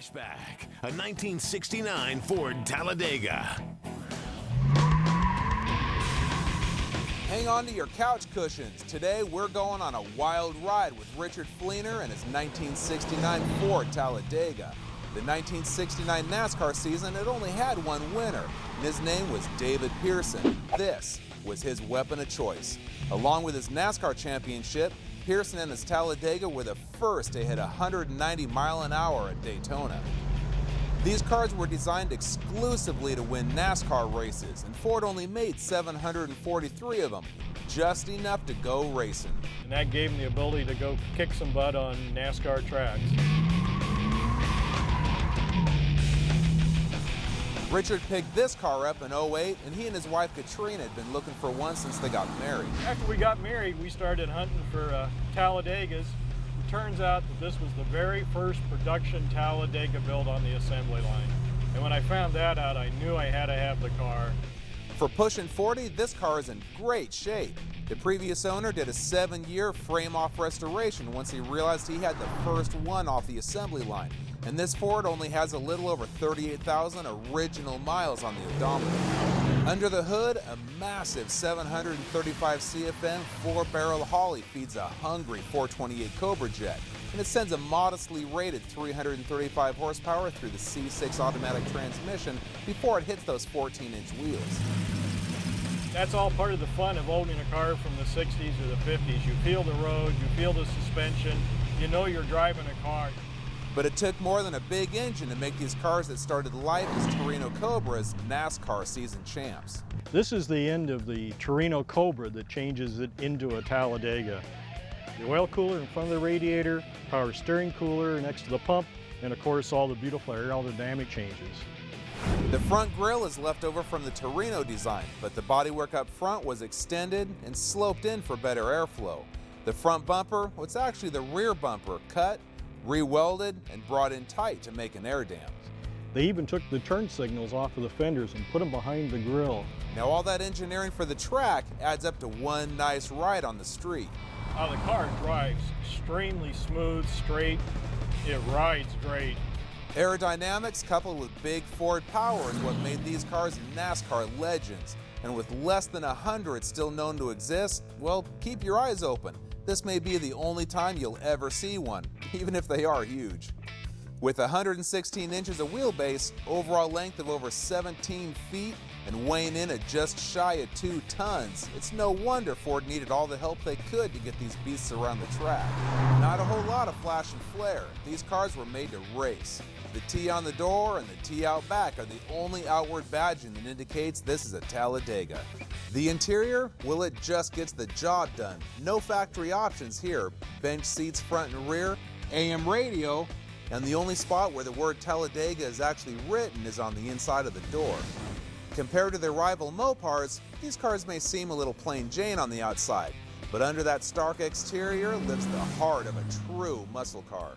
Flashback, a 1969 Ford Talladega. Hang on to your couch cushions. Today we're going on a wild ride with Richard Fleener and his 1969 Ford Talladega. The 1969 NASCAR season had only had one winner, and his name was David Pearson. This was his weapon of choice. Along with his NASCAR championship, Pearson and his Talladega were the first to hit 190 miles an hour at Daytona. These cars were designed exclusively to win NASCAR races, and Ford only made 743 of them, just enough to go racing. And that gave him the ability to go kick some butt on NASCAR tracks. Richard picked this car up in '08, and he and his wife Katrina had been looking for one since they got married. After we got married, we started hunting for Talladegas. It turns out that this was the very first production Talladega built on the assembly line. And when I found that out, I knew I had to have the car. For pushing 40, this car is in great shape. The previous owner did a 7-year frame-off restoration once he realized he had the first one off the assembly line. And this Ford only has a little over 38,000 original miles on the odometer. Under the hood, a massive 735 CFM 4-barrel Holly feeds a hungry 428 Cobra jet, and it sends a modestly rated 335 horsepower through the C6 automatic transmission before it hits those 14-inch wheels. That's all part of the fun of owning a car from the 60s or the 50s. You feel the road, you feel the suspension, you know you're driving a car. But it took more than a big engine to make these cars that started life as Torino Cobras NASCAR season champs. This is the end of the Torino Cobra that changes it into a Talladega. The oil cooler in front of the radiator, power steering cooler next to the pump, and of course all the beautiful aerodynamic changes. The front grille is left over from the Torino design, but the bodywork up front was extended and sloped in for better airflow. The front bumper, what's actually the rear bumper, cut, re-welded, and brought in tight to make an air dam. They even took the turn signals off of the fenders and put them behind the grille. Now all that engineering for the track adds up to one nice ride on the street. The car drives extremely smooth, straight. It rides great. Aerodynamics coupled with big Ford power is what made these cars NASCAR legends. And with less than 100 still known to exist, well, keep your eyes open. This may be the only time you'll ever see one, even if they are huge. With 116 inches of wheelbase, overall length of over 17 feet, and weighing in at just shy of 2 tons, it's no wonder Ford needed all the help they could to get these beasts around the track. Not a whole lot of flash and flare. These cars were made to race. The T on the door and the T out back are the only outward badging that indicates this is a Talladega. The interior, well, it just gets the job done. No factory options here. Bench seats front and rear, AM radio, and the only spot where the word Talladega is actually written is on the inside of the door. Compared to their rival Mopars, these cars may seem a little plain Jane on the outside, but under that stark exterior lives the heart of a true muscle car.